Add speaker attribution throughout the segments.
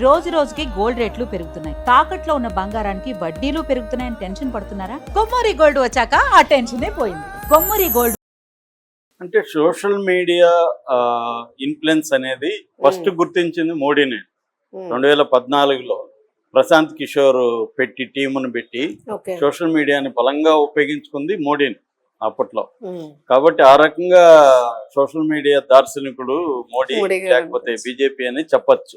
Speaker 1: రోజు రోజుకి గోల్డ్ రేట్లు పెరుగుతున్నాయి. తాకట్లో ఉన్న బంగారానికి వడ్డీలు పెరుగుతున్నాయని టెన్షన్ పడుతున్నారా? కొమ్మూరి గోల్డ్ వచ్చాక ఆ టెన్షనే పోయింది. కొమ్మూరి గోల్డ్
Speaker 2: అంటే సోషల్ మీడియా ఇన్ఫ్లుయెన్స్ అనేది ఫస్ట్ గుర్తించింది మోడీనే. 2014లో ప్రశాంత్ కిషోర్ పెట్టి టీమును పెట్టి సోషల్ మీడియాని బలంగా ఉపయోగించుకుంది మోడీని అప్పట్లో. కాబట్టి ఆ రకంగా సోషల్ మీడియా దార్శనికుడు మోడీ లేకపోతే బీజేపీ అని చెప్పచ్చు.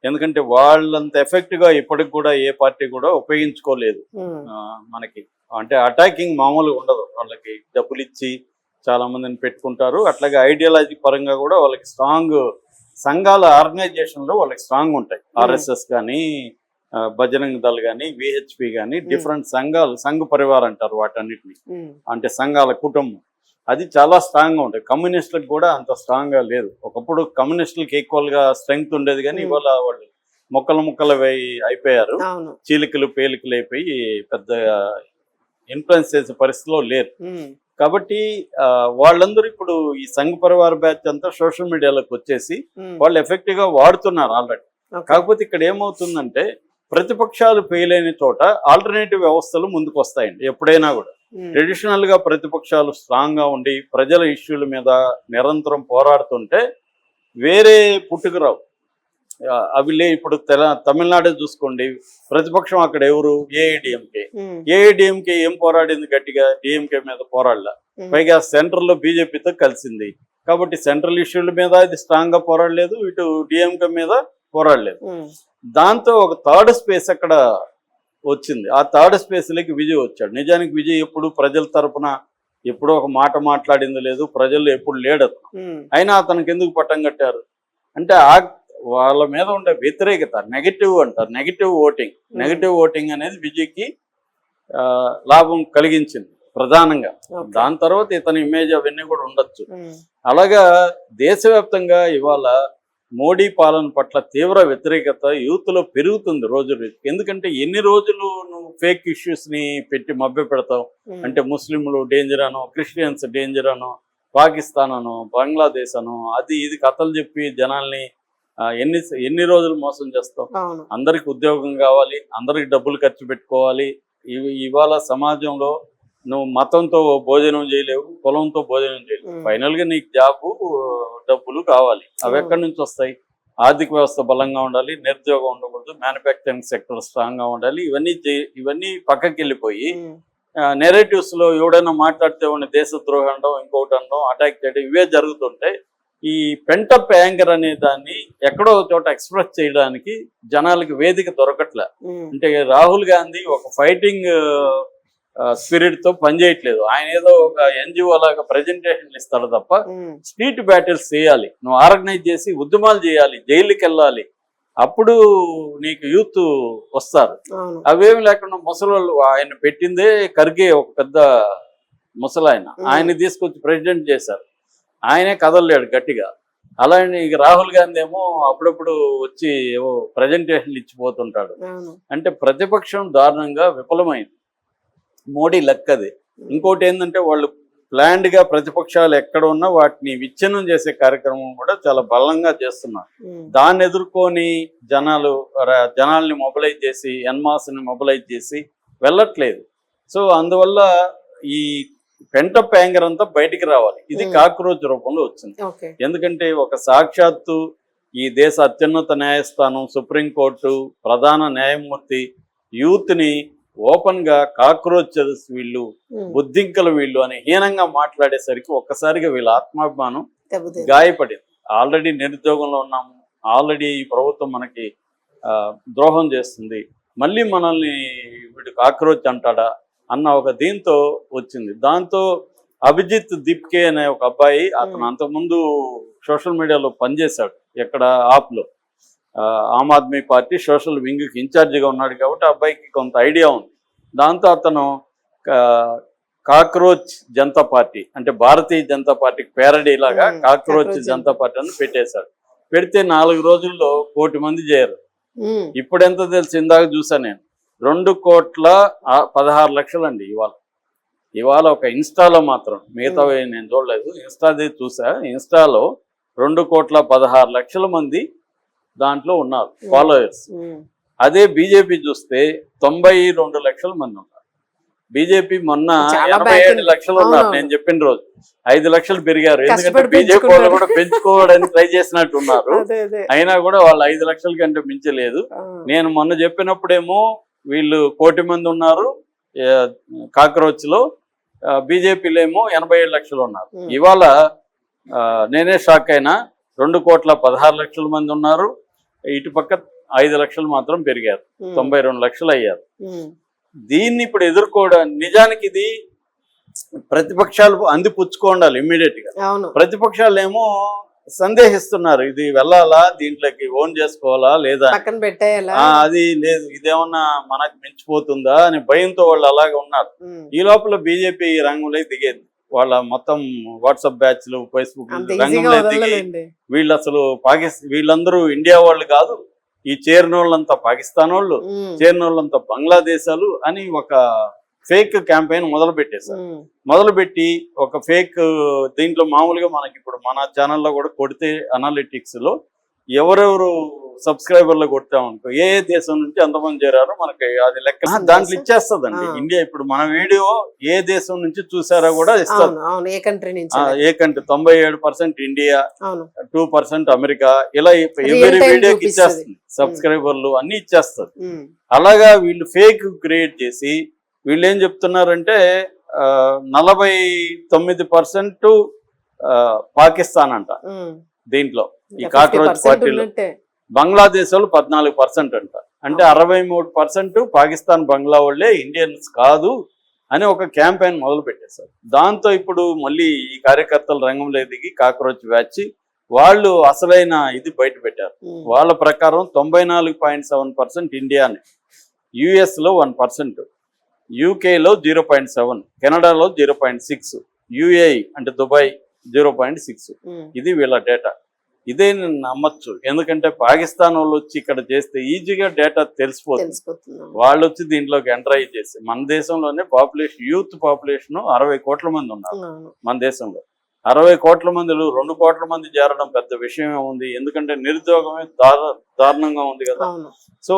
Speaker 2: ఎందుకంటే వాళ్ళంత ఎఫెక్ట్ గా ఇప్పటికి కూడా ఏ పార్టీ కూడా ఉపయోగించుకోలేదు. మనకి అంటే అటాకింగ్ మామూలుగా ఉండదు. వాళ్ళకి డబ్బులు ఇచ్చి చాలా మందిని పెట్టుకుంటారు. అట్లాగే ఐడియాలజీ పరంగా కూడా వాళ్ళకి స్ట్రాంగ్ సంఘాల ఆర్గనైజేషన్ లో వాళ్ళకి స్ట్రాంగ్ ఉంటాయి. ఆర్ఎస్ఎస్ కానీ, బజరంగ్ దళ్ కానీ, విహెచ్పి కానీ, డిఫరెంట్ సంఘాలు, సంఘ పరివార్ అంటారు వాటన్నిటిని. అంటే సంఘాల కుటుంబం అది చాలా స్ట్రాంగ్ గా ఉంటాయి. కమ్యూనిస్టులకు కూడా అంత స్ట్రాంగ్ గా లేదు. ఒకప్పుడు కమ్యూనిస్టులకు ఈక్వల్ గా స్ట్రెంగ్త్ ఉండేది, కానీ ఇవాళ వాళ్ళు ముక్కలు అయిపోయారు. చీలికలు పేలికలు అయిపోయి పెద్ద ఇన్ఫ్లుయెన్స్ చేసే పరిస్థితిలో లేరు. కాబట్టి వాళ్ళందరూ ఇప్పుడు ఈ సంఘ పరివార బ్యాచ్ అంతా సోషల్ మీడియాలోకి వచ్చేసి వాళ్ళు ఎఫెక్టివ్ గా వాడుతున్నారు ఆల్రెడీ. కాకపోతే ఇక్కడ ఏమవుతుందంటే ప్రతిపక్షాలు ఫెయిల్ అయిన చోట ఆల్టర్నేటివ్ వ్యవస్థలు ముందుకు వస్తాయండి. ఎప్పుడైనా కూడా ట్రెడిషనల్ గా ప్రతిపక్షాలు స్ట్రాంగ్ గా ఉండి ప్రజల ఇష్యూల మీద నిరంతరం పోరాడుతుంటే వేరే పుట్టుకురావు. అవి ఇప్పుడు తమిళనాడు చూసుకోండి, ప్రతిపక్షం అక్కడ ఎవరు? ఏఐడిఎంకే ఏం పోరాడింది గట్టిగా? డిఎంకే మీద పోరాడలా. పైగా సెంట్రల్ లో బీజేపీతో కలిసింది కాబట్టి సెంట్రల్ ఇష్యూల మీద ఇది స్ట్రాంగ్ గా పోరాడలేదు, ఇటు డిఎంకే మీద పోరాడలేదు. దాంతో ఒక థర్డ్ స్పేస్ అక్కడ వచ్చింది. ఆ థర్డ్ స్పేస్ లోకి విజయ్ వచ్చాడు. నిజానికి విజయ్ ఎప్పుడు ప్రజల తరపున ఎప్పుడో ఒక మాట మాట్లాడింది లేదు, ప్రజల్లో ఎప్పుడు లేడు. అయినా అతనికి ఎందుకు పట్టం కట్టారు అంటే వాళ్ళ మీద ఉండే వ్యతిరేకత, నెగటివ్ అంటారు, నెగటివ్ ఓటింగ్ అనేది విజయ్కి లాభం కలిగించింది ప్రధానంగా. దాని తర్వాత ఇతని ఇమేజ్ అవన్నీ కూడా ఉండొచ్చు. అలాగా దేశవ్యాప్తంగా ఇవాళ మోడీ పాలన పట్ల తీవ్ర వ్యతిరేకత యూత్ లో పెరుగుతుంది రోజు రోజు. ఎందుకంటే ఎన్ని రోజులు నువ్వు ఫేక్ ఇష్యూస్ ని పెట్టి మభ్య పెడతావు? అంటే ముస్లింలు డేంజర్ అనో, క్రిస్టియన్స్ డేంజర్ అనో, పాకిస్తాన్ అనో, బంగ్లాదేశ్ అనో, అది ఇది కథలు చెప్పి జనాల్ని ఎన్ని రోజులు మోసం చేస్తావు? అందరికి ఉద్యోగం కావాలి, అందరికి డబ్బులు ఖర్చు పెట్టుకోవాలి. ఇవాళ సమాజంలో నువ్వు మతంతో భోజనం చేయలేవు, కులంతో భోజనం చేయలేవు. ఫైనల్ గా నీకు జాబు, డబ్బులు కావాలి. అవి ఎక్కడి నుంచి వస్తాయి? ఆర్థిక వ్యవస్థ బలంగా ఉండాలి, నిరుద్యోగం ఉండకూడదు, మ్యానుఫ్యాక్చరింగ్ సెక్టర్ స్ట్రాంగ్ గా ఉండాలి. ఇవన్నీ పక్కకి వెళ్ళిపోయి నెరేటివ్స్ లో ఎవడైనా మాట్లాడితే వాడిని దేశద్రోహం అనడం, ఇంకొకటి అనడం, అటాక్ చేయడం, ఇవే జరుగుతుంటాయి. ఈ పెంటప్ యాంగర్ అనే దాన్ని ఎక్కడో చోట ఎక్స్ప్రెస్ చేయడానికి జనాలకి వేదిక దొరకట్లే. అంటే రాహుల్ గాంధీ ఒక ఫైటింగ్ స్పిరిట్ తో పనిచేయట్లేదు. ఆయన ఏదో ఒక ఎన్జిఓ లాగా ప్రజెంటేషన్లు ఇస్తాడు తప్ప స్ట్రీట్ బ్యాటిల్స్ చేయాలి, నువ్వు ఆర్గనైజ్ చేసి ఉద్యమాలు చేయాలి, జైలుకి వెళ్ళాలి, అప్పుడు నీకు యూత్ వస్తారు. అవేమి లేకుండా ముసలోళ్ళు, ఆయన పెట్టిందే ఖర్గే, ఒక పెద్ద ముసలాయన, ఆయన తీసుకొచ్చి ప్రెసిడెంట్ చేశారు. ఆయనే కదలలేడు గట్టిగా. అలానే ఇక రాహుల్ గాంధీ ఏమో అప్పుడప్పుడు వచ్చి ఏవో ప్రజెంటేషన్లు ఇచ్చిపోతుంటాడు. అంటే ప్రతిపక్షం దారుణంగా విఫలమైంది. మోడీ లెక్కది. ఇంకోటి ఏంటంటే వాళ్ళు ప్లాన్డ్ గా ప్రతిపక్షాలు ఎక్కడ ఉన్నా వాటిని విచ్ఛిన్నం చేసే కార్యక్రమం కూడా చాలా బలంగా చేస్తున్నారు. దాన్ని ఎదుర్కొని జనాల్ని మొబిలైజ్ చేసి, ఎన్మాస్ని మొబిలైజ్ చేసి వెళ్ళట్లేదు. సో అందువల్ల ఈ పెంటప్ యాంగర్ అంతా బయటికి రావాలి. ఇది కాక్రోచ్ రూపంలో వచ్చింది. ఎందుకంటే ఒక సాక్షాత్తు ఈ దేశ అత్యున్నత న్యాయస్థానం, సుప్రీంకోర్టు ప్రధాన న్యాయమూర్తి యూత్ ని ఓపెన్ గా కాక్రోచెస్ వీళ్ళు, బుద్ధింకలు వీళ్ళు అని హీనంగా మాట్లాడేసరికి ఒక్కసారిగా వీళ్ళ ఆత్మాభిమానం గాయపడింది. ఆల్రెడీ నిరుద్యోగంలో ఉన్నాము, ఆల్రెడీ ఈ ప్రభుత్వం మనకి ద్రోహం చేస్తుంది, మళ్ళీ మనల్ని వీడు కాక్రోచ్ అంటాడా అన్న ఒక దీంతో వచ్చింది. దాంతో అభిజిత్ దీప్కే అనే ఒక అబ్బాయి, అతను అంతకుముందు సోషల్ మీడియాలో పనిచేశాడు, ఎక్కడ ఆప్లో, ఆమ్ ఆద్మీ పార్టీ సోషల్ వింగ్కి ఇన్ఛార్జిగా ఉన్నాడు కాబట్టి అబ్బాయికి కొంత ఐడియా ఉంది. దాంతో అతను కాక్రోచ్ జనతా పార్టీ, అంటే భారతీయ జనతా పార్టీకి పేరడీ లాగా కాక్రోచ్ జనతా పార్టీ అని పెట్టేశాడు. పెడితే 4 రోజుల్లో 1 కోటి మంది చేరారు. ఇప్పుడు ఎంత తెలుసు? ఇందాక చూసా నేను, 2,16,00,000 అండి ఇవాళ ఒక ఇన్స్టాలో మాత్రం. మిగతావి నేను చూడలేదు, ఇన్స్టాది చూసా. ఇన్స్టాలో 2,16,00,000 మంది దాంట్లో ఉన్నారు ఫాలోయర్స్. అదే బీజేపీ చూస్తే 92 లక్షల మంది ఉన్నారు. బీజేపీ మొన్న
Speaker 3: చాలా
Speaker 2: 87 లక్షలు ఉన్నారు.
Speaker 3: అవును.
Speaker 2: నేను చెప్పిన రోజు 5 లక్షలు పెరిగారు. ఎందుకంటే
Speaker 3: కష్టపడి
Speaker 2: బీజేపీ వాళ్ళు
Speaker 3: పెంచుకున్నారు.
Speaker 2: కూడా పెంచుకోవడానికి ట్రై చేసినట్టు ఉన్నారు.
Speaker 3: అదే అదే
Speaker 2: అయినా కూడా వాళ్ళు 5 లక్షల కంటే మించలేదు. నేను మొన్న చెప్పినప్పుడేమో వీళ్ళు 1 కోటి మంది ఉన్నారు కాక్రోచ్ లో, బీజేపీలో ఏమో 87 లక్షలు ఉన్నారు. ఇవాళ నేనే షాక్ అయినా, 2,16 లక్షల మంది ఉన్నారు. ఇటు పక్క 5 లక్షలు మాత్రం పెరిగారు, 92 లక్షలు అయ్యారు. దీన్ని ఇప్పుడు ఎదుర్కోవడానికి నిజానికి ఇది ప్రతిపక్షాలు అందిపుచ్చుకోండాలి ఇమ్మీడియట్ గా.
Speaker 3: అవును.
Speaker 2: ప్రతిపక్షాలు ఏమో సందేహిస్తున్నారు, ఇది వెళ్ళాలా, దీంట్లోకి ఓన్ చేసుకోవాలా లేదా,
Speaker 3: పక్కన పెట్టేయాలా.
Speaker 2: అది లేదు, ఇదేమన్నా మనకు మించిపోతుందా అని భయంతో వాళ్ళు అలాగే ఉన్నారు. ఈ లోపల బీజేపీ రంగంలో దిగేది. వాళ్ళ మొత్తం వాట్సాప్ బ్యాచ్లు, ఫేస్బుక్
Speaker 3: అంత ఈజీగా
Speaker 2: రంగంలో దిగి
Speaker 3: వదలలేండి.
Speaker 2: వీళ్ళు అసలు వీళ్ళందరూ ఇండియా వాళ్ళు కాదు, ఈ చేరిన వాళ్ళంతా పాకిస్తాన్ వాళ్ళు, చేరిన వాళ్ళంతా బంగ్లాదేశాలు అని ఒక ఫేక్ క్యాంపెయిన్ మొదలు పెట్టేశారు. మొదలుపెట్టి ఒక ఫేక్ దీంట్లో మామూలుగా మనకి ఇప్పుడు మన ఛానల్లో కూడా కొడితే అనాలిటిక్స్ లో ఎవరెవరు సబ్స్క్రైబర్లు కొట్టామనుకో ఏ దేశం నుంచి ఎంతమంది చేరారో మనకి అది లెక్క దాంట్లో ఇచ్చేస్తుందండి. ఇండియా ఇప్పుడు మన వీడియో ఏ దేశం నుంచి చూసారో కూడా ఇస్తుంది.
Speaker 3: ఏ కంట్రీ నుంచి,
Speaker 2: ఏ కంట్రీ 97% ఇండియా, 2% అమెరికా, ఇలా ఎవరి వీడియోకి ఇచ్చేస్తుంది. సబ్స్క్రైబర్లు అన్ని ఇచ్చేస్తుంది. అలాగా వీళ్ళు ఫేక్ క్రియేట్ చేసి వీళ్ళు ఏం చెప్తున్నారంటే 49% పాకిస్తాన్ అంట దీంట్లో ఈ కాక్రోచ్ పార్టీలో. బంగ్లాదేశ్ వాళ్ళు 14% అంట. అంటే 63% పాకిస్తాన్ బంగ్లా వాళ్ళే, ఇండియన్స్ కాదు అని ఒక క్యాంపెయిన్ మొదలు పెట్టేశారు. దాంతో ఇప్పుడు మళ్ళీ ఈ కార్యకర్తల రంగంలో దిగి కాక్రోచ్ బ్యాచ్ వాళ్ళు అసలైన ఇది బయట పెట్టారు. వాళ్ళ ప్రకారం 94.7% ఇండియాని, యుఎస్ లో 1%, యూకేలో 0.7, కెనడాలో 0.6, యుఏఈ అంటే దుబాయ్ 0.6. ఇది వీళ్ళ డేటా. ఇదే నేను నమ్మచ్చు, ఎందుకంటే పాకిస్తాన్ వాళ్ళు వచ్చి ఇక్కడ చేస్తే ఈజీగా డేటా తెలిసిపోతుంది. వాళ్ళు వచ్చి దీంట్లోకి ఎంటర్ అయ్యి చేస్తే మన దేశంలోనే పాపులేషన్, యూత్ పాపులేషన్ 60 కోట్ల మంది ఉన్నారు మన దేశంలో. 60 కోట్ల మందిలో 2 కోట్ల మంది చేరడం పెద్ద విషయం ఉంది, ఎందుకంటే నిరుద్యోగమే దారుణంగా ఉంది కదా. సో